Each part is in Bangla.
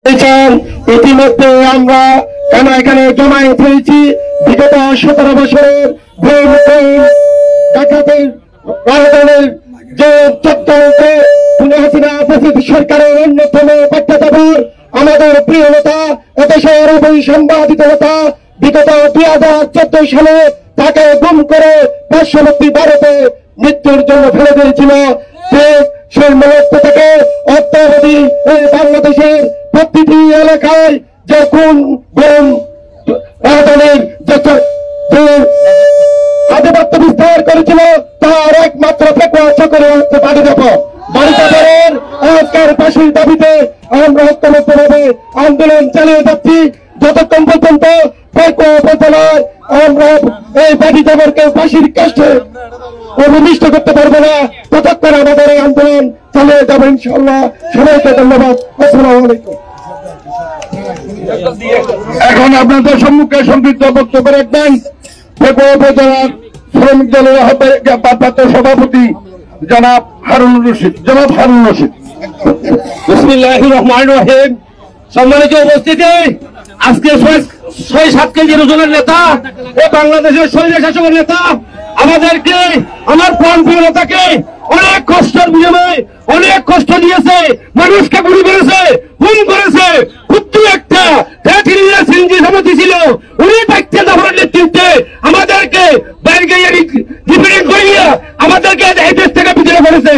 ইতিমধ্যে আমরা কেন এখানে জমায়েত হয়েছি বিগত 17 বছরের ডাকাতের রাজধানীর যে চক্রান্তে সরকারের অন্যতম বাধ্যতাধর আমাদের প্রিয় নেতা এদেশের অবৈসম্বাদিত নেতা বিগত 2014 সালে তাকে গুম করে পার্শ্ববর্তী ভারতে মৃত্যুর জন্য ফেলে দিয়েছিল। সেই মুহূর্ত থেকে অদ্যাবধি এই বাংলাদেশের প্রতিটি এলাকায় যে খুন গুম রাজধানীর যে আধিপত্য বিস্তার করেছিল তার একমাত্র চক্রে হচ্ছে বাড়িচাপের আজকের ফাঁসির দাবিতে আমরা ঐক্যবদ্ধভাবে আন্দোলন চালিয়ে যাচ্ছি যতক্ষণ পর্যন্ত উপজেলায় আমরা এই বাড়িচাপেরকে ফাঁসির কাছে অভিষ্ট করতে পারবো না ততক্ষণ আমাদের এই আন্দোলন চালিয়ে যাবো ইনশাআল্লাহ। সবাইকে ধন্যবাদ। আসসালামু আলাইকুম। এখন আপনাদের সম্মুখে সংক্ষিপ্ত বক্তব্য রাখবেন পেকুয়া উপজেলার শ্রমিক দলের ভারপ্রাপ্ত সভাপতি জনাব হারুন রশিদ। বিসমিল্লাহির রহমানির রহিম। সম্মানিত উপস্থিতি, আজকে 6-7 কেজি ওজনের নেতা ও বাংলাদেশের স্বৈর শাসকের নেতা আমাদেরকে আমার প্রাণপ্রিয় নেতাকে অনেক কষ্টের বিনিময়ে অনেক কষ্ট দিয়েছে, মানুষকে গুলি করেছে, খুন করেছে। ক্ষুদ্র একটা সিনজি সমিতি ছিল, উনি ব্যক্তি জাফরের নেতৃত্বে আমাদেরকে ডিফেন্ড করিয়ে আমাদেরকে এই দেশ থেকে বিতাড়িত করেছে।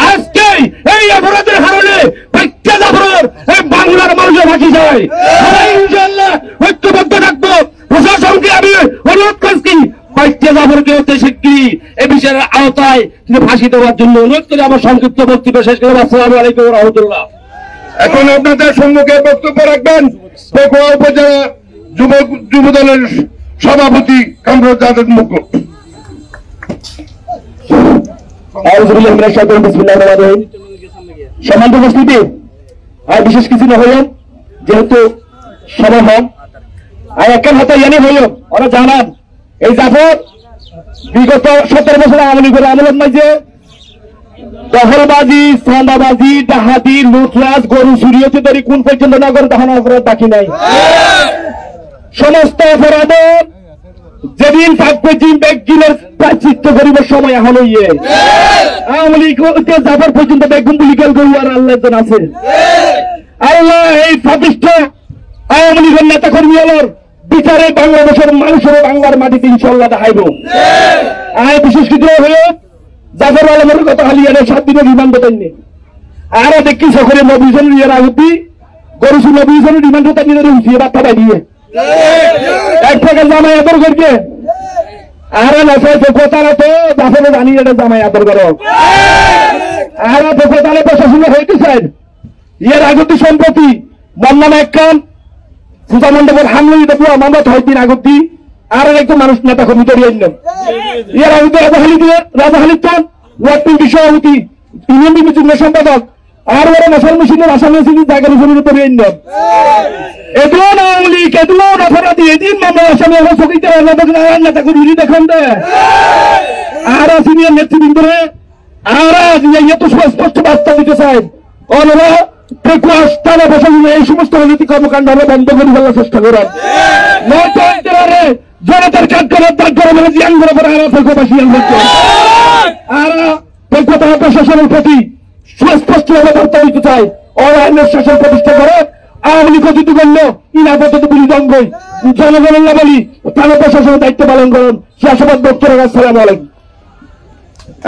আজকে এই অপরাধের কারণে ব্যক্তি জাফরের এই বাংলার মানুষের ফাঁসি যায়। ইনশাআল্লাহ ঐক্যবদ্ধ থাকবো। প্রশাসনকে আমি অনুরোধ করছি জাফরকে হতে শিগগিরই এ বিষয়ের আওতায় ফাঁসি দেওয়ার জন্য অনুরোধ করে আমার সংক্ষিপ্ত বক্তব্য শেষ করব। আসসালামু আলাইকুম ওয়া রাহমাতুল্লাহ। এখন আপনাদের সম্মুখে বক্তব্য রাখবেন পেকুয়া উপজেলা যুব দলের সভাপতি কামরুল জাভেদ মুকুল। সম্মানিত উপস্থিতি, আর বিশেষ কিছু না হইল যেহেতু সভা হন আর একের হাতে জানি হইল ওরা জানান এই জাফর বিগত 17 বছর আওয়ামী লীগের আমলের মাঝে দখলবাজি, চাঁদাবাজি, ডাহাতি, লুটরাজ, গরু চুরি হতে ধরি কোন পর্যন্ত নগর দাহানা অপরাধ বাকি নাই। সমস্ত অপরাধ যেদিন থাকবেন ব্যাগগুলোর প্রাচিত্য করিবার সময় এখন ইয়ে আওয়ামী লীগ জাফর পর্যন্ত বেগুন লিগাল গরু আর আল্লাহ আছে। আল্লাহ এই প্রতিষ্ঠ আওয়ামী লীগের নেতা কর্মী হলোর বিচারে বাংলাদেশের মানুষের বাংলার মাটিতে ইনশাআল্লাহ দেখাইব। আর বিশেষ কিছু হল জাফর আলমের কথা হালিয়ারে 7 দিনের রিমান্ড দেননি আর দেখি সকলে 90 জনের ইয়ার আগুতি গরুসু 90 জনের রিমান্ড নিয়ে উঠিয়ে বার্তা পাই দিয়ে এক থেকে জামাই আদর করছে আর কোথায় তো জাফরে জানি এটা জামাই আদর করো আর কোথায় প্রশাসনে হইতে চান ইয়ার আগুতি সম্প্রতি বন্যাম একখান পূজা মণ্ডপের হামলা দেবো আমরা 6 দিন আগুতি আর একটু মানুষ নেতা কর্মী তৈরি আনলাম ইয়ার আগুতি রাজাহালি চান ওয়ার্ড সভাপতি ইউনিয়ন বিভাগের সম্পাদক আর ওরা মশাল মেশিনের আসামি জায়গার জমি তৈরি আনলাম এগুলো আওয়ামী লীগ এগুলো অপরাধী এদিন মামলা আসামি চকিতে নেতা কর্মী দেখান দে আর সিনিয়র নেতৃবৃন্দরে আর এত স্পষ্ট বার্তা দিতে চাই ওরা তারা প্রশাসনে এই সমস্ত রাজনৈতিক কর্মকাণ্ড আমরা বন্ধ করে ফেলার চেষ্টা করেন জনতার কাজ করার দাগ করে বলে জিয়ান করে পরে আর প্রশাসনের প্রতি সুস্পষ্টভাবে বার্তা দিতে চাই ওরা আইনের শাসন প্রতিষ্ঠা করে আওয়ামী লীগ যদি করলো ইনাপদ্ধতি পুলিশ অঙ্গই জনগণের না বলি তারা প্রশাসনের দায়িত্ব পালন করেন সে আশাবাদ বক্তব্য। আসসালামু আলাইকুম।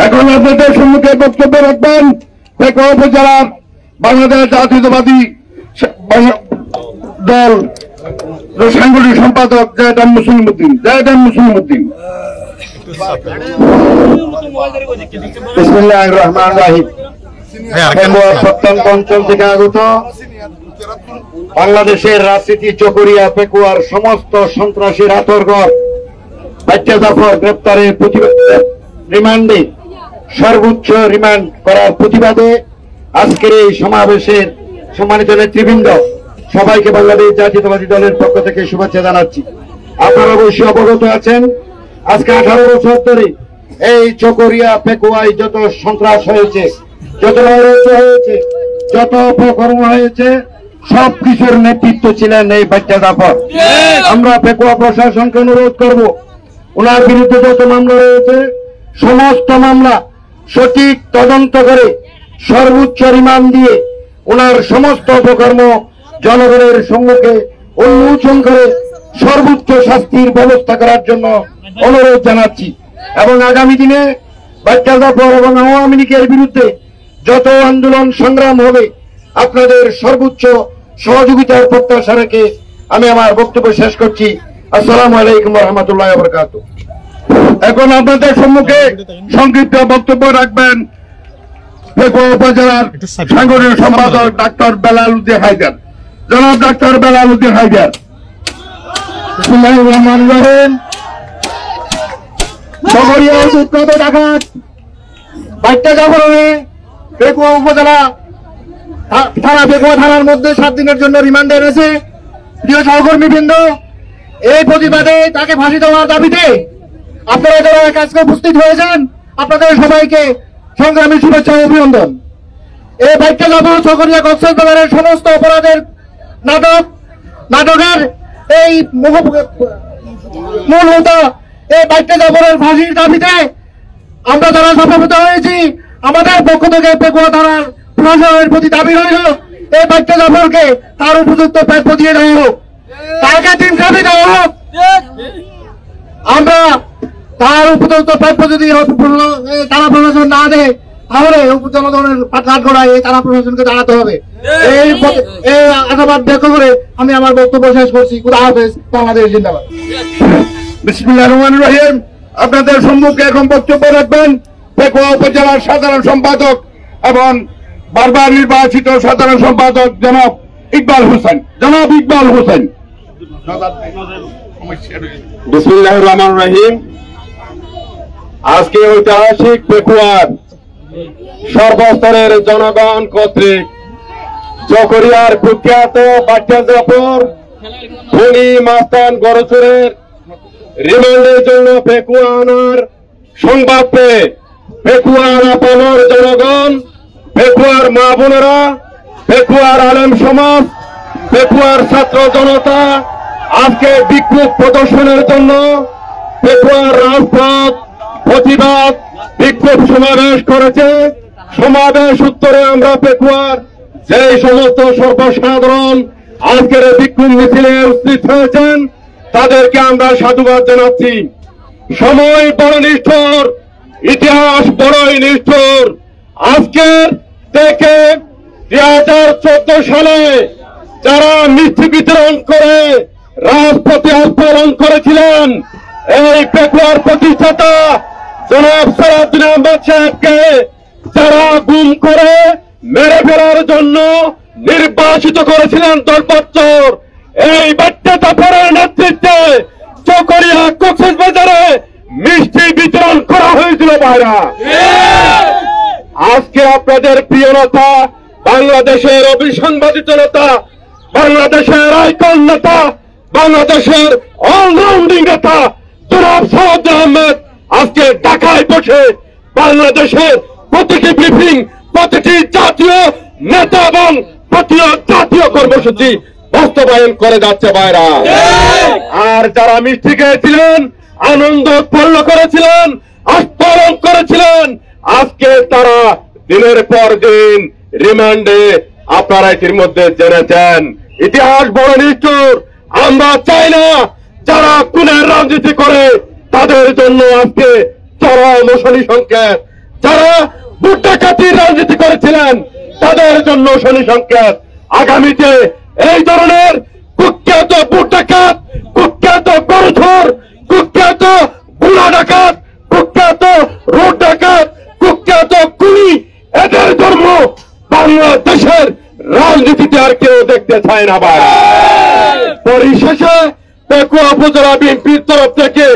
এখন আপনাদের সম্মুখে বক্তব্য রাখবেন পেকুয়া উপজেলার বাংলাদেশ জাতীয়তাবাদী দল সাংগঠনিক সম্পাদক জায়দান মুসলিমউদ্দিন। বিসমিল্লাহির রহমানির রহিম। প্রত্যন্ত অঞ্চল থেকে আগত বাংলাদেশের রাজনীতি চকরিয়া পেকুয়ার সমস্ত সন্ত্রাসীর আতর্গর বাচ্চা জাফর গ্রেপ্তারের প্রতিবাদে রিমান্ডে সর্বোচ্চ রিমান্ড করার প্রতিবাদে আজকের এই সমাবেশের সম্মানিত নেতৃবৃন্দ সবাইকে বাংলাদেশ জাতীয়তাবাদী দলের পক্ষ থেকে শুভেচ্ছা জানাচ্ছি। আপনারা অবশ্যই অবগত আছেন আজকে 18 বছর ধরে এই চকরিয়া পেকুয়ায় যত সন্ত্রাস হয়েছে, যত হয়েছে, যত অপকর্ম হয়েছে, সবকিছুর নেতৃত্ব ছিলেন এই বাচ্চা জাফর। আমরা পেকুয়া প্রশাসনকে অনুরোধ করব, ওনার বিরুদ্ধে যত মামলা রয়েছে সমস্ত মামলা সঠিক তদন্ত করে সর্বোচ্চ রিমান্ড দিয়ে ওনার সমস্ত অপকর্ম জনগণের সম্মুখে উন্মোচন করে সর্বোচ্চ শাস্তির ব্যবস্থা করার জন্য অনুরোধ জানাচ্ছি। এবং আগামী দিনে বাচ্চা জাফর এবং আওয়ামী লীগের বিরুদ্ধে যত আন্দোলন সংগ্রাম হবে আপনাদের সর্বোচ্চ সহযোগিতার প্রত্যাশা রেখে আমি আমার বক্তব্য শেষ করছি। আসসালামু আলাইকুম ওয়া রাহমাতুল্লাহি ওয়া বারাকাতুহু। এখন আপনাদের সম্মুখে সংক্ষিপ্ত বক্তব্য রাখবেন পেকুয়া উপজেলার সাংগঠনিক সম্পাদক ডাক্তার বেলাল উদ্দিন হায়দার। জনাব ডাক্তার বেলাল উদ্দিন হায়দার। বিসমিল্লাহির রহমানির রহিম। শহরিয়া উৎপাদ ডাকাত বাচ্চা জাফরকে পেকুয়া উপজেলা পেকুয়া থানার মধ্যে 7 দিনের জন্য রিমান্ডে এনেছে। প্রিয় সহকর্মীবৃন্দ, এই প্রতিবাদে তাকে ফাঁসি দেওয়ার দাবিতে আপনারা যারা আজকে উপস্থিত হয়েছেন আপনাদের সবাইকে সংগ্রামী শুভেচ্ছা ও অভিনন্দন। এই বাচ্চা জাফর শহরিয়া কক্সবাজারের সমস্ত অপরাধের নাটকের এই মূল হোতা এই বাচ্চা জাফরের ফাঁসির দাবিতে আমরা যারা সমবেত হয়েছি আমাদের পক্ষ থেকে পেকুয়া থানার প্রশাসনের প্রতি দাবি রইল এই বাচ্চা জাফরকে তার উপযুক্ত প্রাপ্য দিয়ে দেওয়া হোক, তাকে 3 দাবি দেওয়া হোক। আমরা তার উপযুক্ত প্রাপ্য যদি থানা প্রশাসন না দেয় তাহলে জনগণের কাঠগড়ায় এই থানা প্রশাসনকে দাঁড়াতে হবে। এই আশাবাদ ব্যক্ত করে আমি আমার বক্তব্য শেষ করছি। খুদা হাফেজ। বাংলাদেশ জিন্দাবাদ। বিসমিল্লাহির রহমানির রহিম। আপনাদের সম্মুখে এখন বক্তব্য রাখবেন পেকুয়া উপজেলার সাধারণ সম্পাদক এবং বারবার নির্বাচিত সাধারণ সম্পাদক জনাব ইকবাল হোসেন। জনাব ইকবাল হোসেন। বিসমিল্লাহির রহমানির রহিম। আজকে ঐতিহাসিক পেকুয়ার সর্বস্তরের জনগণ কর্তৃক চকরিয়ার কুখ্যাত বাচ্চা জাফর খুনি মাস্তান গরচুরের রিমান্ডের জন্য পেকুয়া আনার সংবাদ পেয়ে পেকুয়ার আপামর জনগণ, পেকুয়ার মা বোনেরা, পেকুয়ার আলেম সমাজ, পেকুয়ার ছাত্র জনতা আজকে বিক্ষোভ প্রদর্শনের জন্য পেকুয়ার রাজপথ প্রতিবাদ বিক্ষোভ সমাবেশ করেছে। সমাবেশ উত্তরে আমরা পেকুয়ার যে সমস্ত সর্বসাধারণ আজকের বিক্ষোভ মিছিলে উপস্থিত হয়েছেন তাদেরকে আমরা সাধুবাদ জানাচ্ছি। সময় বড় নিষ্ঠুর, ইতিহাস বড়ই নিষ্ঠুর। আজকের থেকে 2014 সালে যারা মিষ্টি বিতরণ করে রাজপথে আস্ফালন করেছিলেন এই পেকুয়ার প্রতিষ্ঠাতা জনাব সালাউদ্দিন আহমেদ সাহেবকে যারা গুম করে মেরে ফেলার জন্য নির্বাচিত করেছিলেন দলপত্তর, এই বাচ্চা জাফরের নেতৃত্বে চকরিয়া কক্সবাজারে মিষ্টি বিতরণ করা হয়েছিল ভাইরা। আজকে আপনাদের প্রিয় নেতা, বাংলাদেশের অবিসংবাদিত নেতা, বাংলাদেশের আইকন নেতা, বাংলাদেশের অলরাউন্ডিং নেতা জনাব সালাউদ্দিন আহমেদ আজকে ঢাকায় বসে বাংলাদেশের প্রতিটি ব্রিফিং, প্রতিটি জাতীয় নেতা এবং জাতীয় কর্মসূচি বাস্তবায়ন করে যাচ্ছে ভাইরা। আর যারা মিষ্টি খেয়েছিলেন, আনন্দ উৎপন্ন করেছিলেন, আস্ফালন করেছিলেন, আজকে তারা দিনের পর দিন রিমান্ডে আপনারা এটির মধ্যে জেনেছেন। ইতিহাস বড় নিষ্ঠুর। আমরা চাই না যারা খুনের রাজনীতি করে তাদের জন্য আজকে চরম শনি সংকেত, যারা ভোট ডাকাতির রাজনীতি করেছিলেন তাদের জন্য শনি সংকেত। আগামীতে এই ধরনের কুখ্যাত ভোট ডাকাত, কুখ্যাত গরুচোর, কুখ্যাত বুড়া ডাকাত, কুখ্যাত রোড ডাকাত, কুখ্যাত খুনি, এদের জন্ম বাংলাদেশের রাজনীতিতে আর কেউ দেখতে চায় না ভাই। পরিশেষে পেকুয়া উপজেলা বিএনপির তরফ থেকে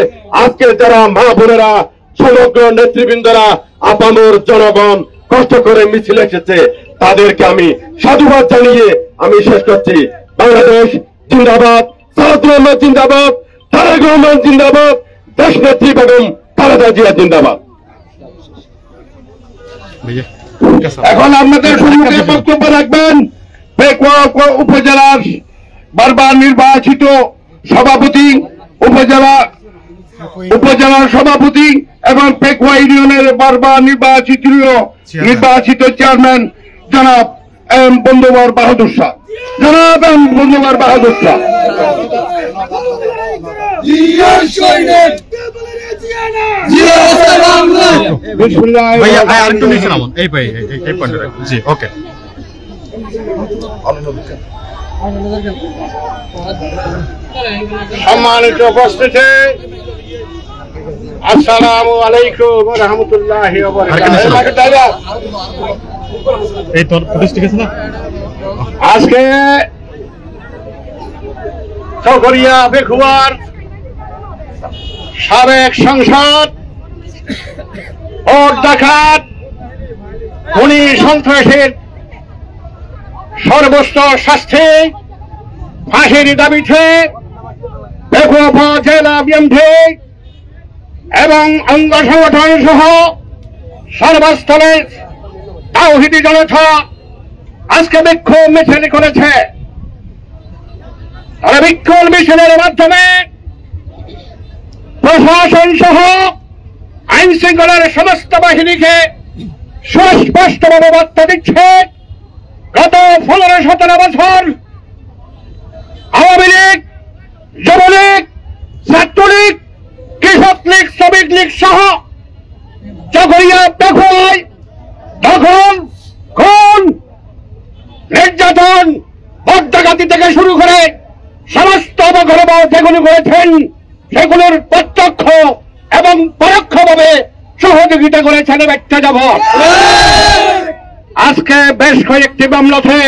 আজকে যারা মা বোনেরা, সমগ্র নেতৃবৃন্দরা, আপামর জনগণ কষ্ট করে মিছিল এসেছে তাদেরকে আমি সাধুবাদ জানিয়ে আমি শেষ করছি। বাংলাদেশ জিন্দাবাদ, সালাউদ্দিন আহমেদ জিন্দাবাদ, তারেক রহমান জিন্দাবাদ, দেশ নেত্রী বেগম খালেদা জিয়া জিন্দাবাদ। এখন আপনাদের সম্মুখে বক্তব্য রাখবেন পেকুয়া উপজেলার বারবার নির্বাচিত সভাপতি, উপজেলার সভাপতি এবং পেকুয়া ইউনিয়নের বারবার নির্বাচিত চেয়ারম্যান জনাব এম বন্দুবর বাহাদুর শাহ, জনাব এম বন্দুবর বাহাদুর শাহ। সম্মানিত উপস্থিতি, আসসালামু আলাইকুম ওয়া রাহমাতুল্লাহি ওয়া বারাকাতুহু। আজকে চকরিয়া পেকুয়ার সাবেক সংসদ, ভোট ডাকাত, খুনি সন্ত্রাসীর সর্বোচ্চ শাস্তি ফাঁসির দাবিতে পেকুয়া উপজেলা বিএনপি এবং অঙ্গ সংগঠন সহ সর্বস্তরের তাওহীদি জনতা আজকে বিক্ষোভ মিছিল করেছে। তারা বিক্ষোভ মিছিলের মাধ্যমে প্রশাসন সহ আইন শৃঙ্খলার সমস্ত বাহিনীকে সুস্পষ্টভাবে বার্তা দিচ্ছে, গত 15-17 বছর আওয়ামী লীগ, যুবলীগ, ছাত্রলীগ, কৃষক লীগ, শ্রমিক লীগ সহ চকরিয়া পেকুয়ায় দখল, খুন, নির্যাতন, ভোট ডাকাতি থেকে শুরু করে সমস্ত অবকর্ম যেগুলো করেছেন সেগুলোর প্রত্যক্ষ এবং পরোক্ষভাবে সহযোগিতা করেছেন ব্যক্তি যাবৎ। আজকে বেশ কয়েকটি মামলাতে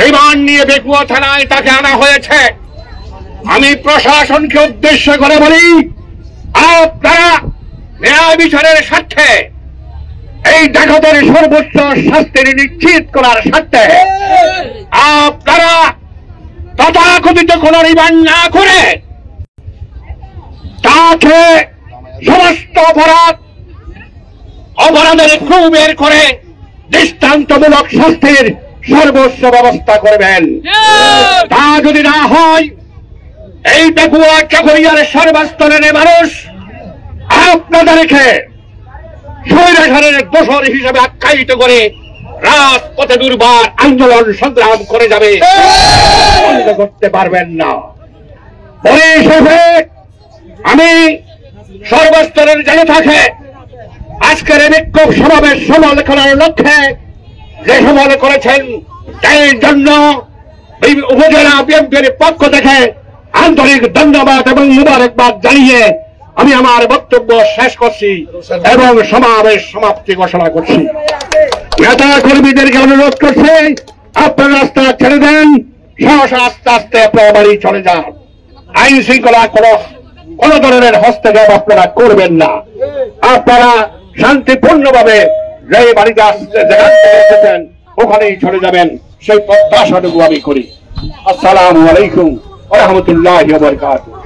রিমান্ড নিয়ে পেকুয়া থানায় তাকে আনা হয়েছে। আমি প্রশাসনকে উদ্দেশ্য করে বলি, আপনারা ন্যায় বিচারের স্বার্থে এই ডাকাতের সর্বোচ্চ শাস্তি নিশ্চিত করার স্বার্থে আপনারা তথাকথিত কোন রিমান্ড না করে তাকে সমস্ত অপরাধের খুব বের করে দৃষ্টান্তমূলক শাস্তির সর্বোচ্চ ব্যবস্থা করবেন। তা যদি না হয় এই পেকুয়া চকরিয়ার সর্বস্তরের মানুষ আপনাদেরকে স্বৈরাচারের দোষর হিসেবে আখ্যায়িত করে রাজপথে দুর্বার আন্দোলন সংগ্রাম করে যাবে, বন্ধ করতে পারবেন না। পরিশেষে আমি সর্বস্তরের জনতাকে আজকের এই বিক্ষোভ সমাবেশ সমালোচনার লক্ষ্যে যে সমালোচনা করেছেন এর জন্য উপজেলা বিএনপির পক্ষ থেকে আন্তরিক ধন্যবাদ এবং মুবারকবাদ জানিয়ে আমি আমার বক্তব্য শেষ করছি এবং সমাবেশ সমাপ্তি ঘোষণা করছি। নেতা কর্মীদেরকে অনুরোধ করছে, আপনার রাস্তা ছেড়ে দেন, সহসা আস্তে আস্তে আপনার বাড়ি চলে যান। আইন শৃঙ্খলা কোন ধরনের হস্তক্ষেপ আপনারা করবেন না। আপনারা শান্তিপূর্ণভাবে যে বাড়িতে এসেছেন ওখানেই চলে যাবেন, সেই প্রত্যাশাটুকু আমি করি। আসসালামু আলাইকুম ওয়া রাহমাতুল্লাহি ওয়া বারাকাতুহু।